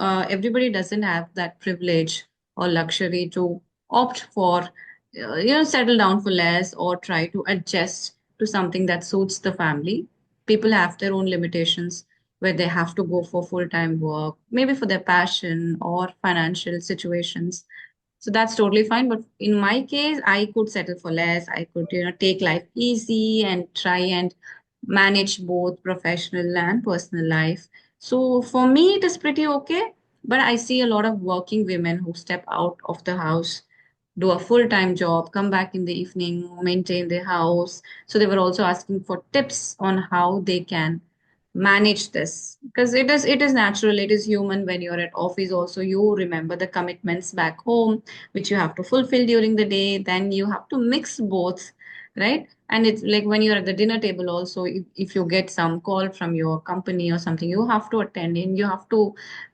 everybody doesn't have that privilege or luxury to opt for, settle down for less or try to adjust to something that suits the family. People have their own limitations where they have to go for full-time work, maybe for their passion or financial situations. So that's totally fine. But in my case, I could settle for less. I could, take life easy and try and manage both professional and personal life. So for me, it is pretty okay. But I see a lot of working women who step out of the house, do a full-time job, come back in the evening, maintain the house. So they were also asking for tips on how they can manage this, because it is natural, it is human. When you're at office also, you remember the commitments back home which you have to fulfill during the day, then you have to mix both, right? And it's like when you're at the dinner table also, if you get some call from your company or something, you have to attend and you have to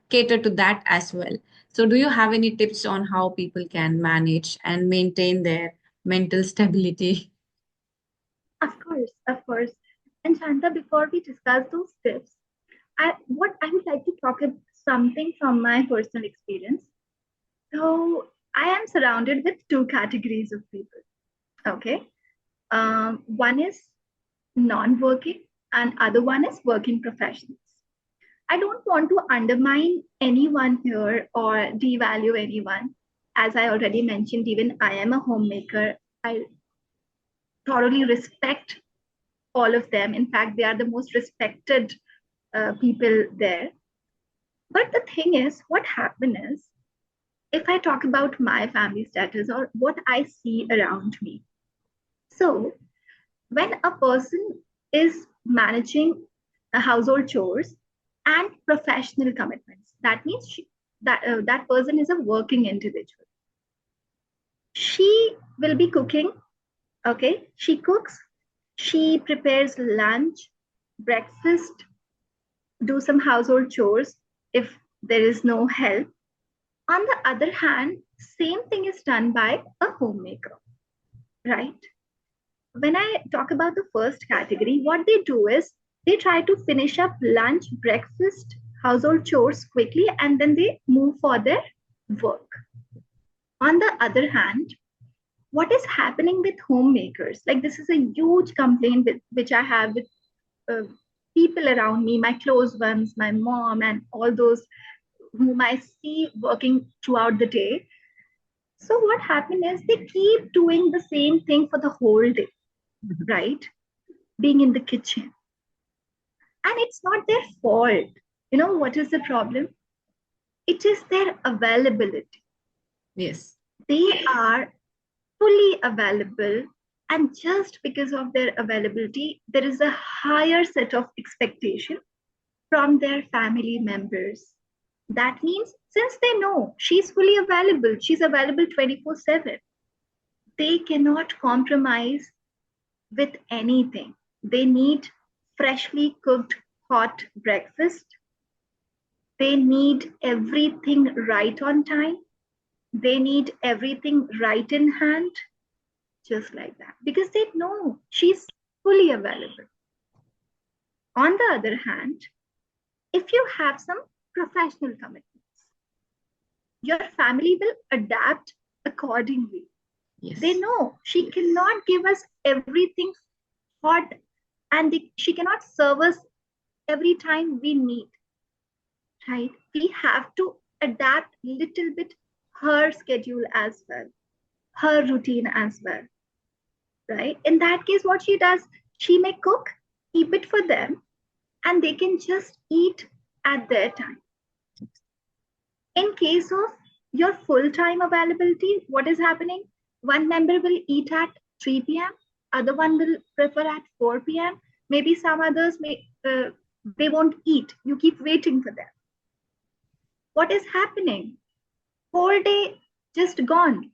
cater to that as well. So do you have any tips on how people can manage and maintain their mental stability? Of course, of course. And Shanta, before we discuss those tips, what I would like to talk about something from my personal experience. So I am surrounded with two categories of people. Okay. One is non-working and other one is working professionals. I don't want to undermine anyone here or devalue anyone. As I already mentioned, even I am a homemaker. I thoroughly respect all of them. In fact, they are the most respected people there. But the thing is, what happened is, if I talk about my family status or what I see around me. So, when a person is managing household chores and professional commitments, that means that person is a working individual. She will be cooking, okay? She cooks, she prepares lunch, breakfast, do some household chores if there is no help. On the other hand, same thing is done by a homemaker, right? When I talk about the first category, what they do is they try to finish up lunch, breakfast, household chores quickly, and then they move for their work. On the other hand, what is happening with homemakers? Like, this is a huge complaint which I have with uh, people around me, my close ones, my mom, and all those whom I see working throughout the day. So what happened is they keep doing the same thing for the whole day, right? Being in the kitchen. And it's not their fault. You know what is the problem? It is their availability. Yes. They are fully available. And just because of their availability, there is a higher set of expectation from their family members. That means since they know she's fully available, she's available 24/7, they cannot compromise with anything. They need freshly cooked hot breakfast. They need everything right on time. They need everything right in hand, just like that, because they know she's fully available. On the other hand, if you have some professional commitments, your family will adapt accordingly. They Yes. know she cannot give us everything hot and she cannot serve us every time we need, right? We have to adapt little bit her schedule as well, her routine as well, right? In that case, what she does, she may cook, keep it for them, and they can just eat at their time. In case of your full-time availability, what is happening? One member will eat at 3 p.m., other one will prefer at 4 p.m. Maybe some others they won't eat. You keep waiting for them. What is happening? Whole day just gone,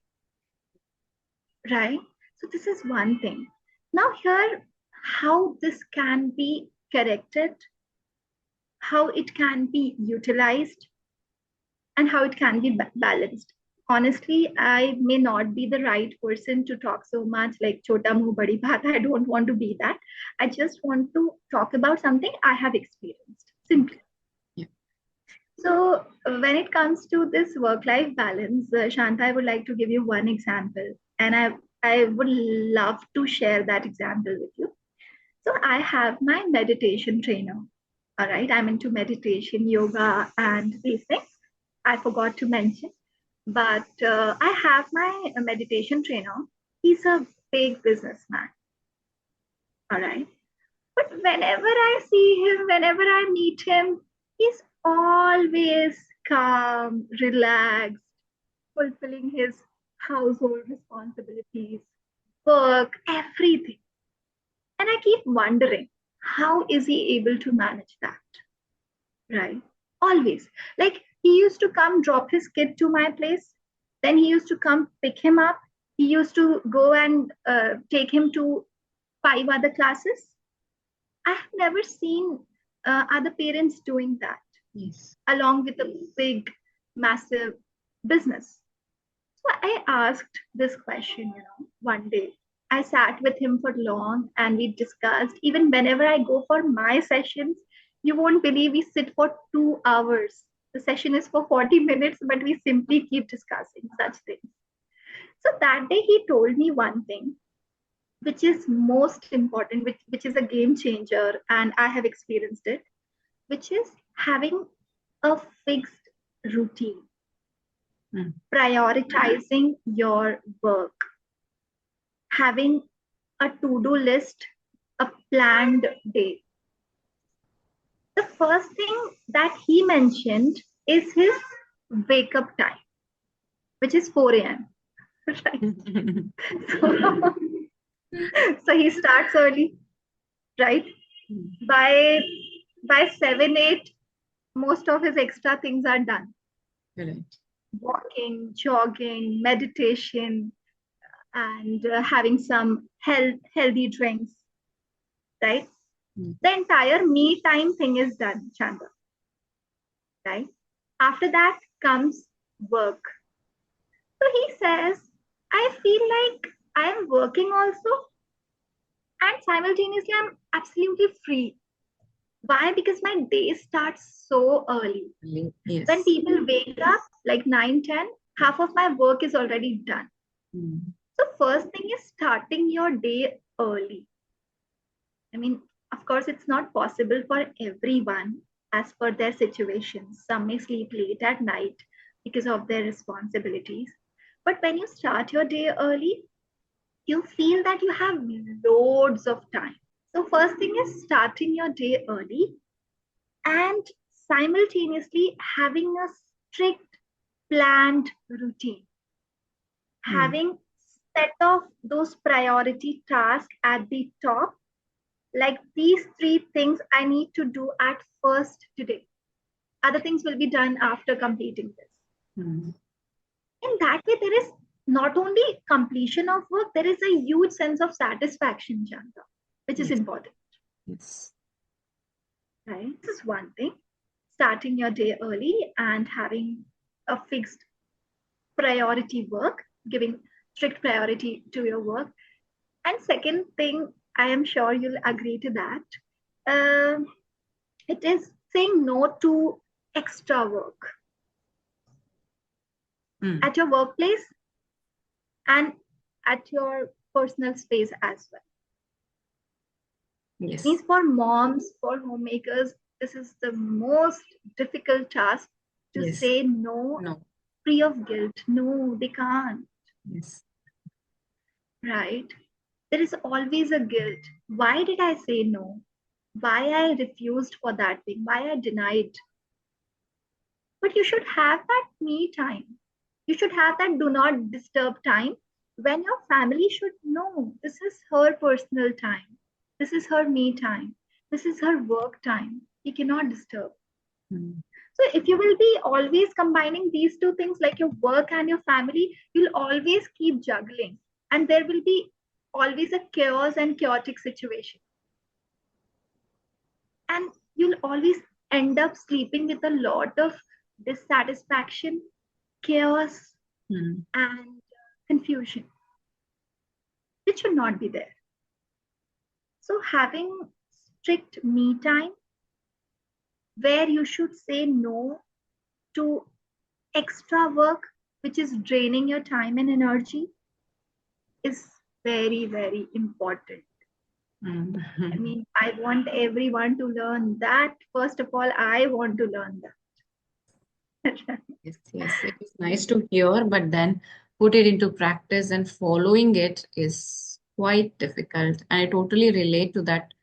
right? So this is one thing. Now here, how this can be corrected, how it can be utilized, and how it can be balanced. Honestly, I may not be the right person to talk so much like chota muh badi baat. I don't want to be that. I just want to talk about something I have experienced simply. Yeah. So when it comes to this work-life balance, Shanta, I would like to give you one example, and I would love to share that example with you. So I have my meditation trainer. All right, I'm into meditation, yoga, and these things. I forgot to mention, but I have my meditation trainer. He's a big businessman. All right. But whenever I see him, whenever I meet him, he's always calm, relaxed, fulfilling his household responsibilities, work, everything. And I keep wondering, how is he able to manage that? Right? Always. Like he used to come drop his kid to my place, then he used to come pick him up. He used to go and take him to five other classes. I have never seen other parents doing that. Yes. Along with a big, massive business. So I asked this question, one day. I sat with him for long and we discussed. Even whenever I go for my sessions, you won't believe we sit for 2 hours. The session is for 40 minutes, but we simply keep discussing such things. So that day he told me one thing, which is most important, which is a game changer, and I have experienced it, which is having a fixed routine, prioritizing your work, having a to-do list, a planned day. The first thing that he mentioned is his wake up time, which is 4 a.m. Right. So, so he starts early, right? By 7, 8, most of his extra things are done. Correct. Walking, jogging, meditation, and having some healthy drinks, right? The entire me time thing is done, Chanda, right? After that comes work. So he says, I feel like I am working also, and simultaneously I'm absolutely free. Why? Because my day starts so early. Yes. When people wake up like 9, 10, half of my work is already done. So first thing is starting your day early. I mean, of course, it's not possible for everyone as per their situations. Some may sleep late at night because of their responsibilities. But when you start your day early, you feel that you have loads of time. So first thing is starting your day early and simultaneously having a strict planned routine. Having set of those priority tasks at the top, like these three things I need to do at first today. Other things will be done after completing this. In that way, there is not only completion of work, there is a huge sense of satisfaction, Janta, which is important. Yes. Right? This is one thing. Starting your day early and having a fixed priority work, giving strict priority to your work. And second thing, I am sure you'll agree to that. It is saying no to extra work at your workplace and at your personal space as well. Yes. Means for moms, for homemakers, this is the most difficult task to say no, free of guilt. No, they can't. Yes. Right? There is always a guilt. Why did I say no? Why I refused for that thing? Why I denied? But you should have that me time. You should have that do not disturb time when your family should know this is her personal time. This is her me time. This is her work time. You cannot disturb. So if you will be always combining these two things like your work and your family, you'll always keep juggling. And there will be always a chaos and chaotic situation. And you'll always end up sleeping with a lot of dissatisfaction, chaos, and confusion, which should not be there. So having strict me time where you should say no to extra work, which is draining your time and energy, is very, very important. I Mhm. mean, I want everyone to learn that. First of all, I want to learn that. Yes, yes, it is nice to hear, but then put it into practice and following it is quite difficult. And I totally relate to that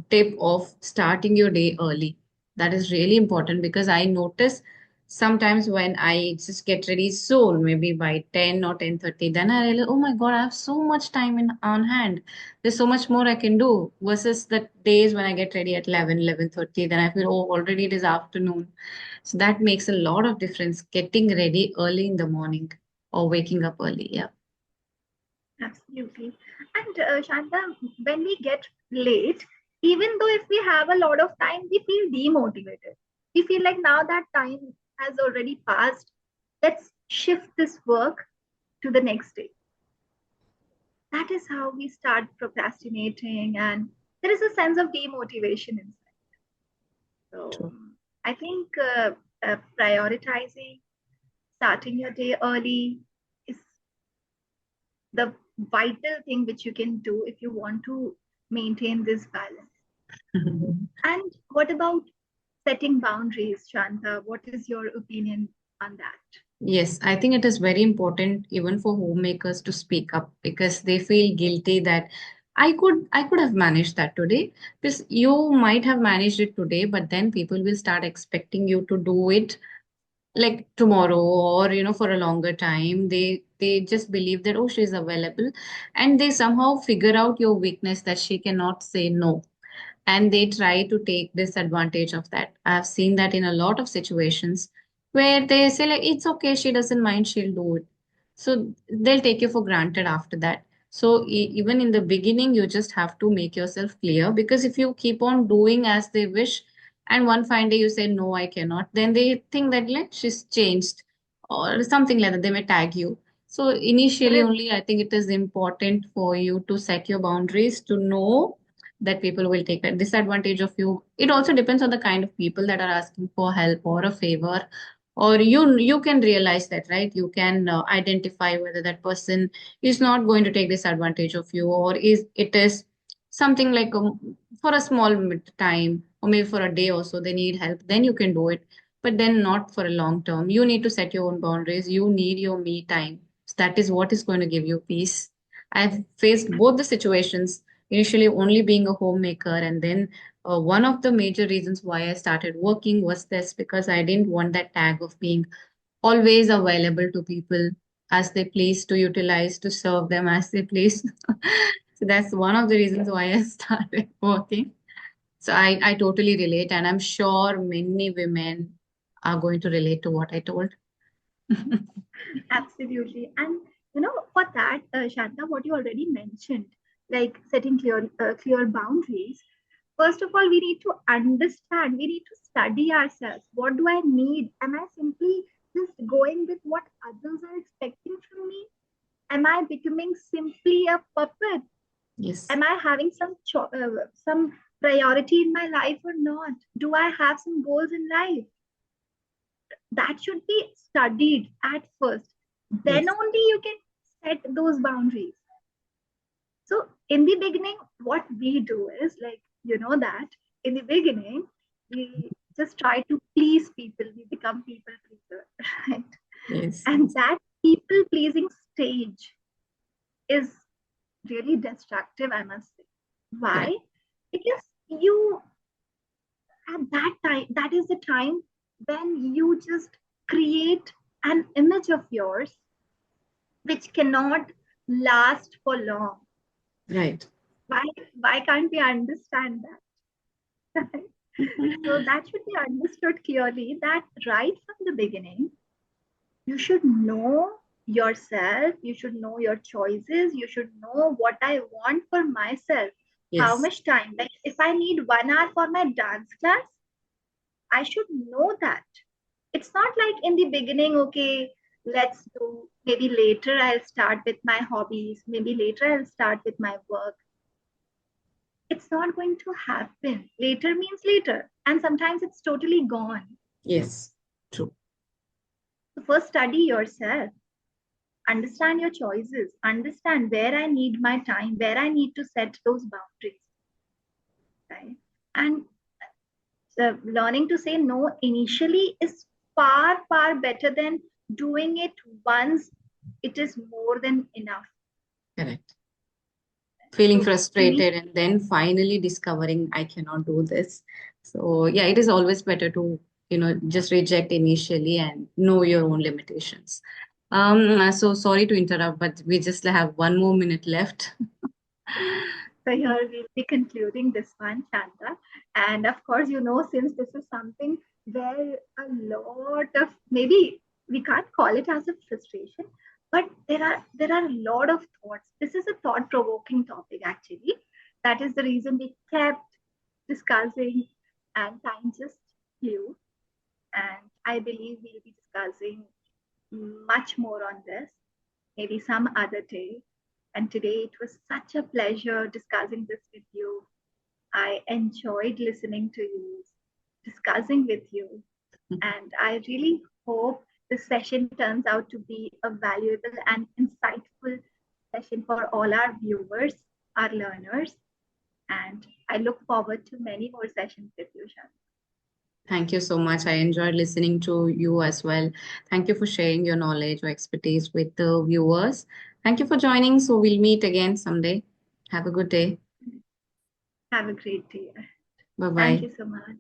tip of starting your day early. That is really important because I notice sometimes when I just get ready soon, maybe by 10 or 10:30, then I realize, oh my God, I have so much time in on hand. There's so much more I can do versus the days when I get ready at 11:30, then I feel, oh, already it is afternoon. So that makes a lot of difference getting ready early in the morning or waking up early. Yeah. Absolutely. And Shanta, when we get late, even though if we have a lot of time, we feel demotivated. We feel like now that time has already passed. Let's shift this work to the next day. That is how we start procrastinating, and there is a sense of demotivation inside. So True. I think prioritizing, starting your day early is the vital thing which you can do if you want to maintain this balance. And what about setting boundaries, Shanta? What is your opinion on that? Yes, I think it is very important even for homemakers to speak up because they feel guilty that I could have managed that today. Because you might have managed it today, but then people will start expecting you to do it like tomorrow or for a longer time. They just believe that, oh, she's available, and they somehow figure out your weakness that she cannot say no, and they try to take disadvantage of that. I've seen that in a lot of situations where they say like it's okay, she doesn't mind, she'll do it. So they'll take you for granted after that. So even in the beginning, you just have to make yourself clear, because if you keep on doing as they wish and one fine day you say no, I cannot, then they think that like she's changed or something like that. They may tag you. So initially Correct. only I think it is important for you to set your boundaries, to know that people will take a disadvantage of you. It also depends on the kind of people that are asking for help or a favor, or you can realize that, right? You can identify whether that person is not going to take disadvantage of you, or is it is something like for a small time or maybe for a day or so they need help, then you can do it, but then not for a long term. You need to set your own boundaries. You need your me time. So that is what is going to give you peace. I've faced both the situations, initially only being a homemaker, and then one of the major reasons why I started working was this, because I didn't want that tag of being always available to people as they please, to utilize, to serve them as they please. So that's one of the reasons why I started working. So I totally relate, and I'm sure many women are going to relate to what I told. Absolutely. And for that, Shanta, what you already mentioned, like setting clear boundaries. First of all, we need to understand. We need to study ourselves. What do I need? Am I simply just going with what others are expecting from me? Am I becoming simply a puppet? Yes. Am I having some priority in my life or not? Do I have some goals in life? That should be studied at first. Then Yes. only you can set those boundaries. So in the beginning, what we do is, like, that in the beginning, we just try to please people. We become people pleaser, right? Yes. And that people pleasing stage is really destructive, I must say. Correct. Why? Because you, at that time, that is the time when you just create an image of yours which cannot last for long. Right. Why, why can't we understand that? So that should be understood clearly, that right from the beginning, you should know yourself, you should know your choices, you should know what I want for myself. How Yes. much time? Like if I need 1 hour for my dance class, I should know that. It's not like in the beginning, okay, let's do, maybe later I'll start with my hobbies, maybe later I'll start with my work. It's not going to happen. Later means later, and sometimes it's totally gone. Yes. True. So first study yourself, understand your choices, understand where I need my time, where I need to set those boundaries, right? And learning to say no initially is far, far better than doing it once. It is more than enough. Correct. Feeling So frustrated and then finally discovering I cannot do this. So yeah, it is always better to, just reject initially and know your own limitations. So sorry to interrupt, but we just have 1 more minute left. So here we'll be concluding this one, Shanta. And of course, since this is something where a lot of, maybe we can't call it as a frustration, but there are a lot of thoughts. This is a thought-provoking topic, actually. That is the reason we kept discussing, and time just flew. And I believe we'll be discussing much more on this, maybe some other day. And today it was such a pleasure discussing this with you. I enjoyed listening to you, discussing with you. And I really hope this session turns out to be a valuable and insightful session for all our viewers, our learners. And I look forward to many more sessions with you, Shan. Thank you so much. I enjoyed listening to you as well. Thank you for sharing your knowledge or expertise with the viewers. Thank you for joining. So we'll meet again someday. Have a good day. Have a great day. Bye Thank bye. you so much.